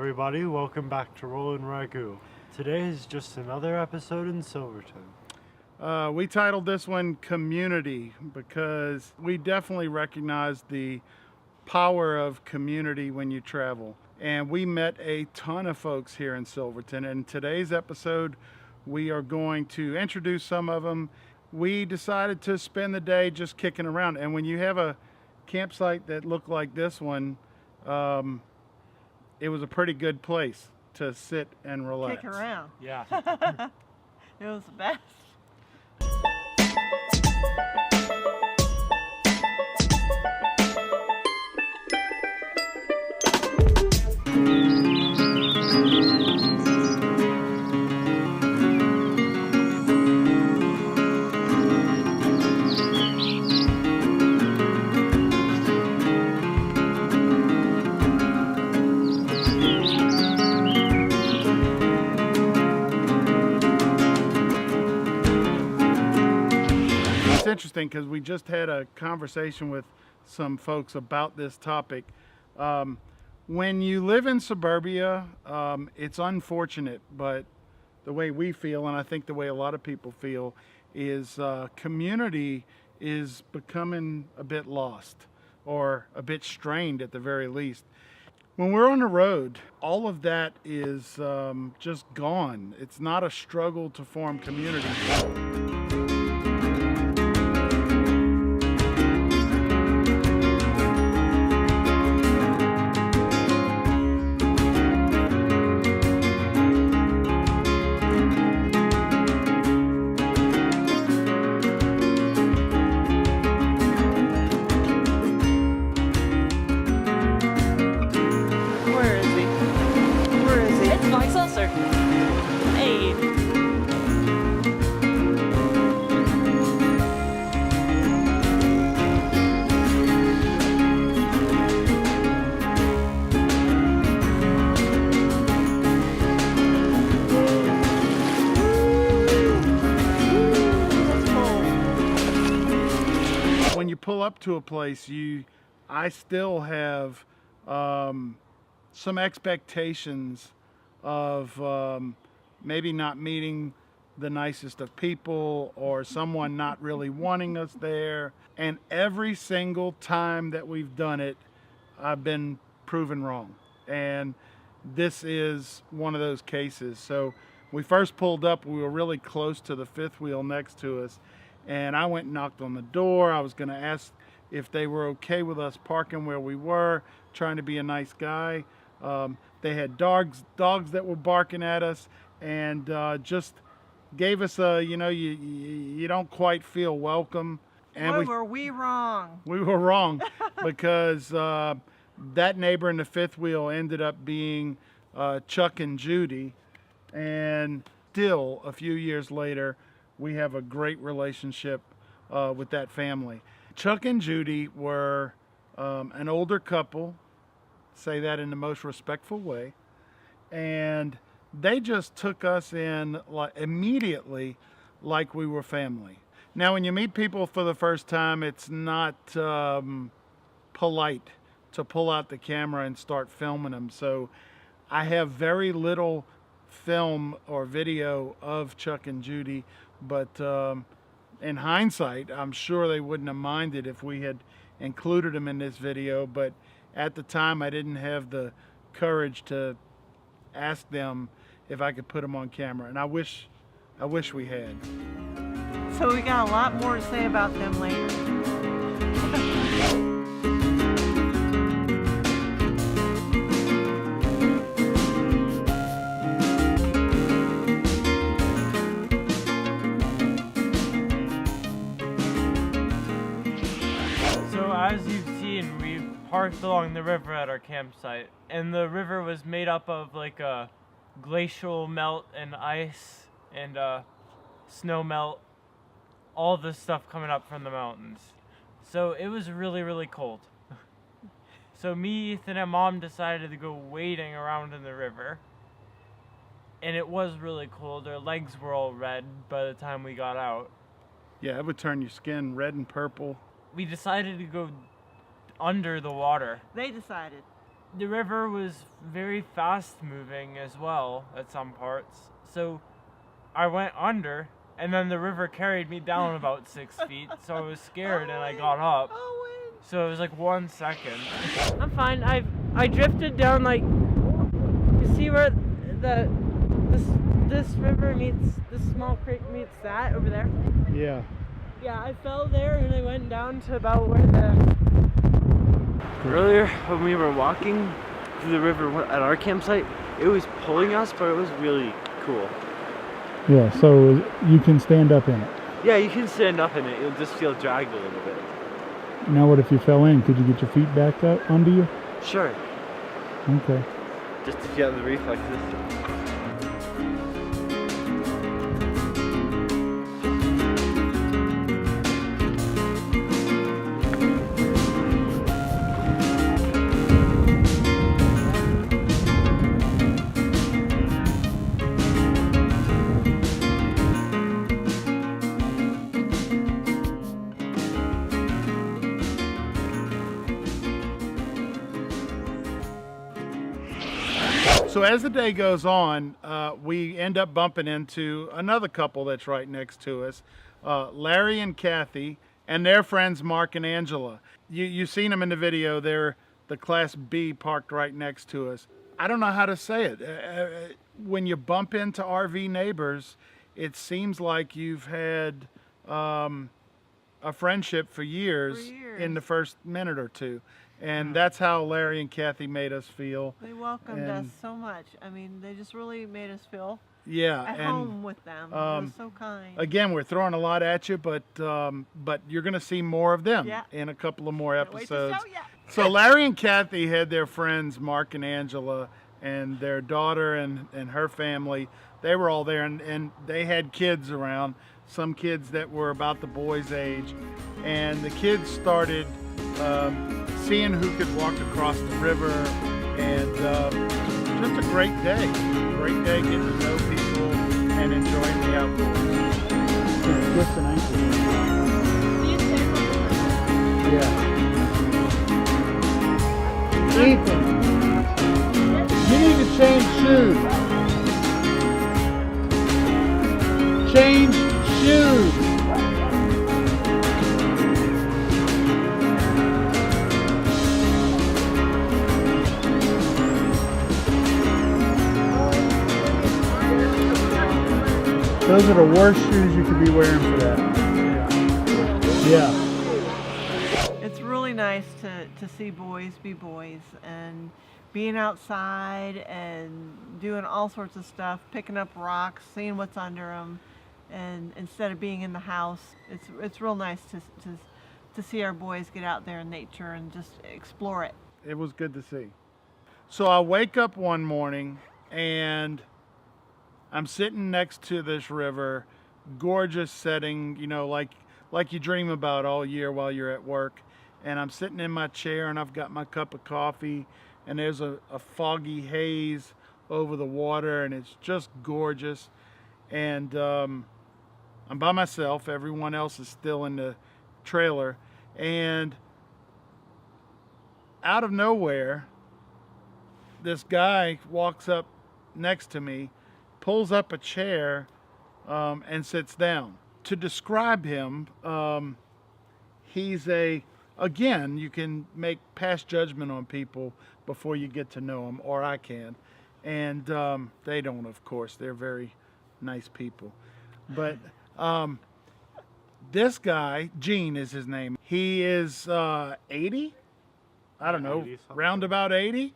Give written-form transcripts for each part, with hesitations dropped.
everybody, welcome back to Rollin' Ragu. Today is just another episode in Silverton. We titled this one Community because we definitely recognize the power of community when you travel. And we met a ton of folks here in Silverton. And in today's episode, we are going to introduce some of them. We decided to spend the day just kicking around. And when you have a campsite that looked like this one, it was a pretty good place to sit and relax. Kick around. Yeah. It was the best. It's interesting because we just had a conversation with some folks about this topic. When you live in suburbia, it's unfortunate, but the way we feel, and I think the way a lot of people feel, is community is becoming a bit lost or a bit strained at the very least. When we're on the road, all of that is just gone. It's not a struggle to form community. When you pull up to a place, I still have some expectations of maybe not meeting the nicest of people or someone not really wanting us there. And every single time that we've done it, I've been proven wrong. And this is one of those cases. So we first pulled up, we were really close to the fifth wheel next to us. And I went and knocked on the door. I was going to ask if they were okay with us parking where we were, trying to be a nice guy. They had dogs that were barking at us, and just gave us a, you don't quite feel welcome. And were we wrong? We were wrong because that neighbor in the fifth wheel ended up being Chuck and Judy. And still, a few years later, we have a great relationship with that family. Chuck and Judy were an older couple, say that in the most respectful way, and they just took us in immediately like we were family. Now, when you meet people for the first time, it's not polite to pull out the camera and start filming them. So I have very little film or video of Chuck and Judy, but in hindsight, I'm sure they wouldn't have minded if we had included them in this video, but at the time I didn't have the courage to ask them if I could put them on camera, and I wish we had. So we got a lot more to say about them later. As you've seen, we parked along the river at our campsite, and the river was made up of like a glacial melt and ice and snow melt, all this stuff coming up from the mountains. So it was really, really cold. So me, Ethan, and Mom decided to go wading around in the river, and it was really cold. Our legs were all red by the time we got out. Yeah, it would turn your skin red and purple. We decided to go under the water. They decided. the river was very fast moving as well at some parts. So I went under, and then the river carried me down about 6 feet. So I was scared and I got up. So it was like 1 second. I'm fine. I drifted down, like, you see where this river meets, this small creek meets that over there? Yeah. Yeah, I fell there and I went down to about where the... Earlier when we were walking through the river at our campsite, it was pulling us, but it was really cool. Yeah, so you can stand up in it. Yeah, you can stand up in it. You'll just feel dragged a little bit. Now what if you fell in? Could you get your feet back up under you? Sure. Okay. Just if you have the reflexes. So as the day goes on, we end up bumping into another couple that's right next to us, Larry and Kathy, and their friends Mark and Angela. You've seen them in the video. They're the Class B parked right next to us. I don't know how to say it. When you bump into RV neighbors, it seems like you've had a friendship for years in the first minute or two. And that's how Larry and Kathy made us feel. They welcomed us so much. I mean, they just really made us feel at and, home with them. It was so kind. Again, we're throwing a lot at you, but you're going to see more of them in a couple of more Can't wait to episodes. show ya. So Larry and Kathy had their friends Mark and Angela and their daughter and her family. They were all there, and they had kids around, some kids that were about the boys' age. And the kids started seeing who could walk across the river, and just a great day. Great day getting to know people and enjoying the outdoors. Just an ankle. Yeah. Ethan, you need to change shoes. Change shoes. Those are the worst shoes you could be wearing for that. Yeah. It's really nice to see boys be boys and being outside and doing all sorts of stuff, picking up rocks, seeing what's under them, and instead of being in the house, it's real nice to see our boys get out there in nature and just explore it. It was good to see. So I wake up one morning and I'm sitting next to this river, gorgeous setting, you know, like you dream about all year while you're at work. And I'm sitting in my chair and I've got my cup of coffee, and there's a foggy haze over the water, and it's just gorgeous. And I'm by myself. Everyone else is still in the trailer. And out of nowhere, this guy walks up next to me, pulls up a chair, and sits down. To describe him, he's again, you can make past judgment on people before you get to know them, or I can. And they don't, of course. They're very nice people. But this guy, Gene is his name. He is 80? I don't know, round about 80.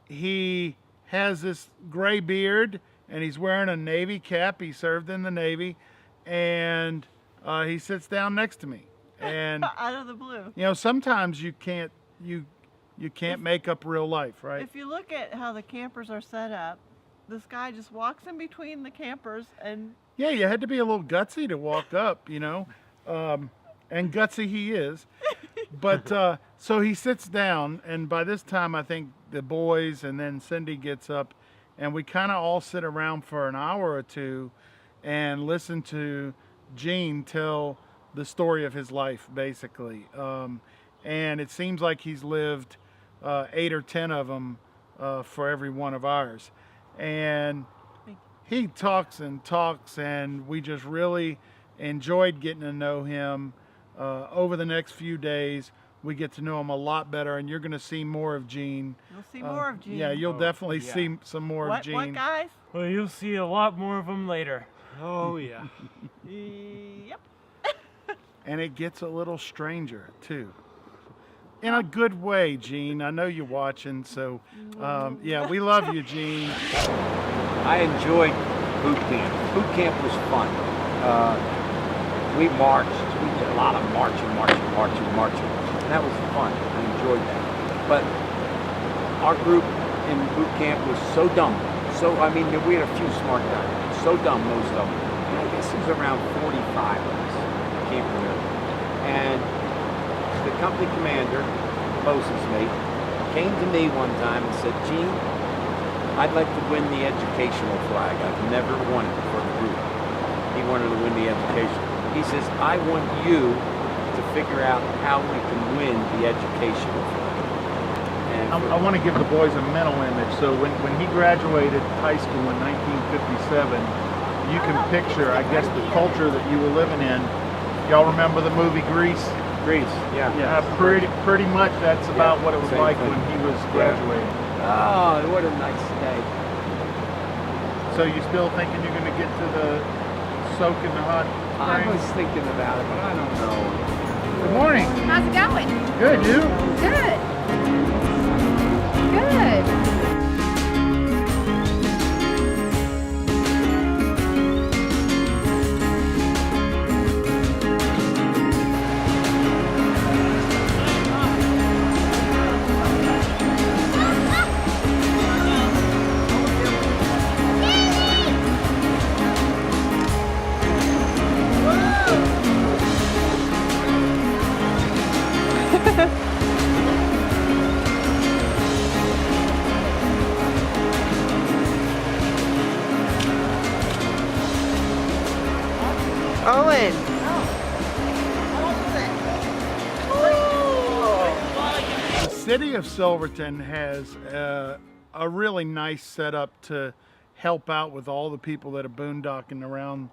He has this gray beard, and he's wearing a Navy cap. He served in the Navy, and he sits down next to me. And out of the blue. You know, sometimes you can't make up real life, right? If you look at how the campers are set up, this guy just walks in between the campers and... Yeah, you had to be a little gutsy to walk up, you know, and gutsy he is. But so he sits down, and by this time I think the boys and then Cindy gets up, and we kind of all sit around for an hour or two and listen to Gene tell the story of his life, basically. And it seems like he's lived 8 or 10 of them for every one of ours. And he talks and talks, and we just really enjoyed getting to know him. Over the next few days, we get to know him a lot better, and you're going to see more of Gene. You'll see more of Gene. Yeah, you'll definitely see some more of Gene. What, guys? Well, you'll see a lot more of them later. Oh, yeah. Yep. And it gets a little stranger, too. In a good way, Gene. I know you're watching, so yeah, we love you, Gene. I enjoyed boot camp. Boot camp was fun. We marched. We did a lot of marching. And that was fun. I enjoyed that. But our group in boot camp was so dumb. I mean, we had a few smart guys. So dumb, most of them. And I guess it was around 45 of us. I can't remember. And the company commander, Moses mate, came to me one time and said, Gene, I'd like to win the educational flag. I've never won it for the group. He wanted to win the educational. He says, I want you to figure out how we can win the educational flag. And I want to give the boys a mental image. So when he graduated high school in 1957, you can picture, I guess, the culture that you were living in. Y'all remember the movie Grease? Greece, yeah. Yeah, pretty much that's about what it was same like thing. when he was graduating. Oh, what a nice day. So you still thinking you're going to get to the soak in the hot I springs? was thinking about it, but I don't know. Good morning. How's it going? Good, you? Good. Good. Owen. The city of Silverton has a really nice setup to help out with all the people that are boondocking around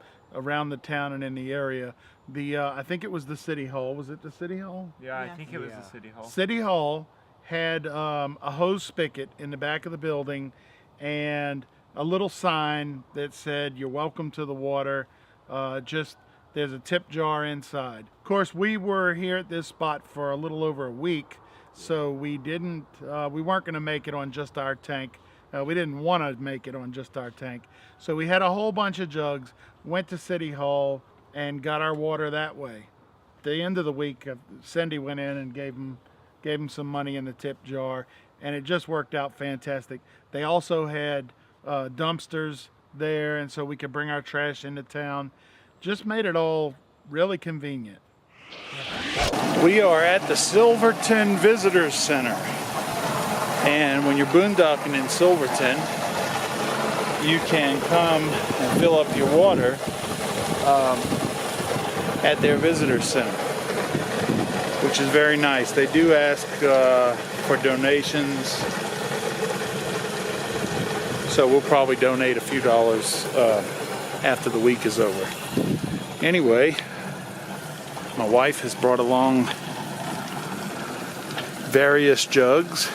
the town and in the area. I think it was the city hall. Was it the city hall? Yeah, I Yeah. think it was the city hall. City Hall had a hose spigot in the back of the building and a little sign that said, "You're welcome to the water. There's a tip jar inside." Of course, we were here at this spot for a little over a week, so we weren't going to make it on just our tank. We didn't want to make it on just our tank. So we had a whole bunch of jugs, went to City Hall, and got our water that way. At the end of the week, Cindy went in and gave them some money in the tip jar, and it just worked out fantastic. They also had dumpsters there, and so we could bring our trash into town. Just made it all really convenient. We are at the Silverton Visitors Center. And when you're boondocking in Silverton, you can come and fill up your water at their Visitors Center, which is very nice. They do ask for donations, so we'll probably donate a few dollars after the week is over. Anyway, my wife has brought along various jugs.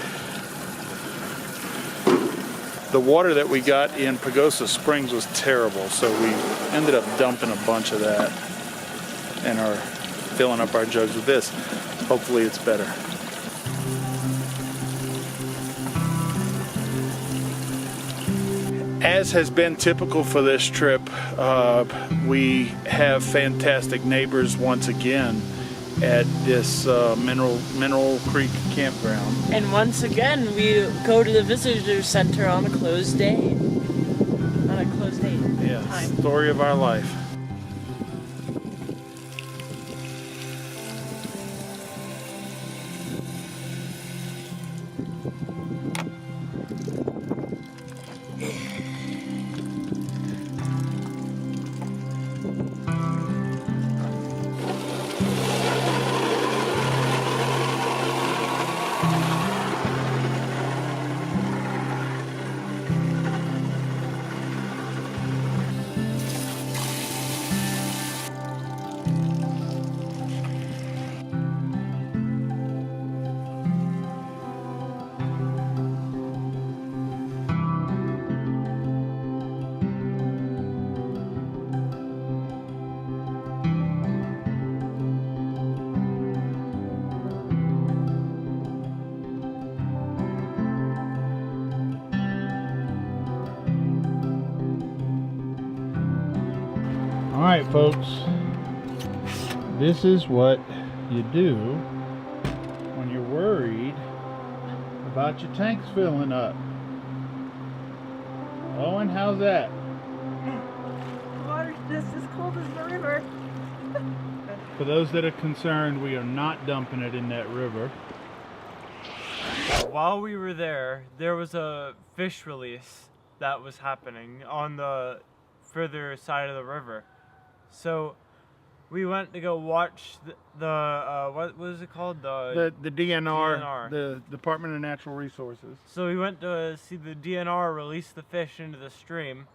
The water that we got in Pagosa Springs was terrible, so we ended up dumping a bunch of that and are filling up our jugs with this. Hopefully it's better. As has been typical for this trip, we have fantastic neighbors once again at this Mineral Creek campground. And once again, we go to the visitor center on a closed day. On a closed day. Yes, Time. story of our life. right, folks. This is what you do when you're worried about your tanks filling up. Owen, how's that? The water's just as cold as the river. For those that are concerned, we are not dumping it in that river. While we were there, there was a fish release that was happening on the further side of the river. So we went to go watch the what was it called? The DNR, DNR. the Department of Natural Resources. So we went to see the DNR release the fish into the stream.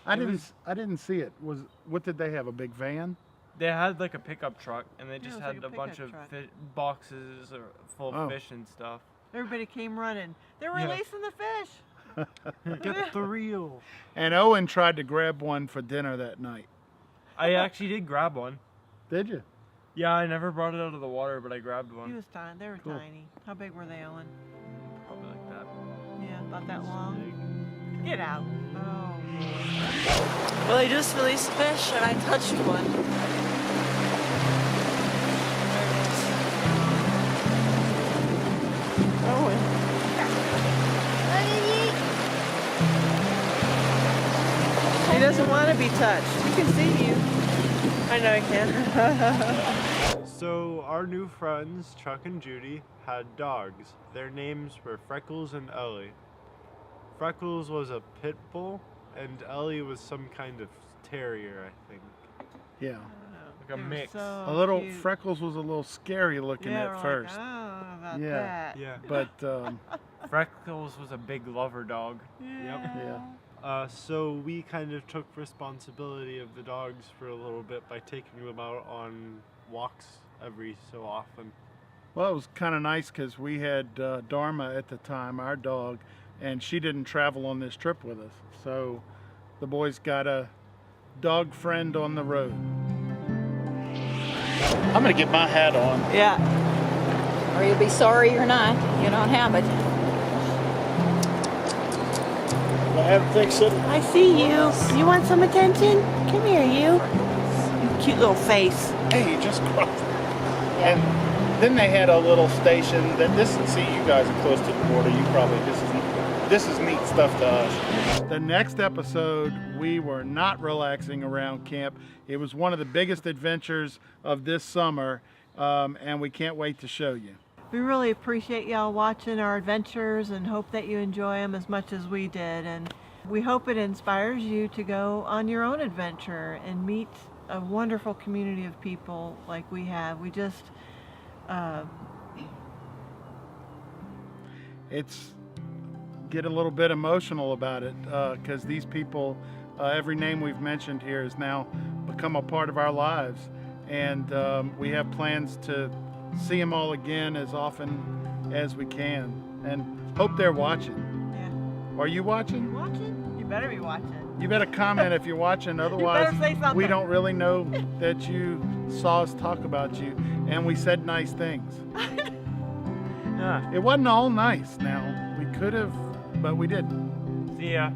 I didn't see it. What did they have? A big van? They had like a pickup truck, and they it just was had like a a bunch of pickup truck. boxes full Oh. of fish and stuff. Everybody came running. They're Yeah. releasing the fish. Get the reel. And Owen tried to grab one for dinner that night. I actually did grab one. Did you? Yeah, I never brought it out of the water, but I grabbed He one. was tiny. They were Cool. tiny. How big were they, Owen? Probably like that. Yeah, about that long. Get out. Oh. Well, I just released fish and I touched one. Owen. He doesn't want to be touched. He can see you. I know he can. So our new friends, Chuck and Judy, had dogs. Their names were Freckles and Ellie. Freckles was a pit bull, and Ellie was some kind of terrier, I think. Yeah. Like a mix. A little Freckles was a little scary looking yeah, at we're first. Like, oh, about Yeah. that. Yeah. But Freckles was a big lover dog. Yeah. So we kind of took responsibility of the dogs for a little bit by taking them out on walks every so often. well, it was kind of nice because we had Dharma at the time, our dog, and she didn't travel on this trip with us. So the boys got a dog friend on the road. I'm gonna get my hat on. Yeah. Or you'll be sorry you're not. You don't have it. I haven't fixed it. I see you. You want some attention? Come here, you. You cute little face. Hey, you just crossed. And then they had a little station that see, you guys are close to the border. You probably this is neat stuff to us. The next episode, we were not relaxing around camp. It was one of the biggest adventures of this summer, and we can't wait to show you. We really appreciate y'all watching our adventures and hope that you enjoy them as much as we did. And we hope it inspires you to go on your own adventure and meet a wonderful community of people like we have. We just, It's get a little bit emotional about it because these people, every name we've mentioned here has now become a part of our lives. And we have plans to see them all again as often as we can, and hope they're watching. yeah. Are you watching? You watching? You better be watching. You better comment if you're watching, otherwise say something. we don't really know that you saw us talk about you and we said nice things. Yeah. It wasn't all nice now. We could have, but we didn't. See ya.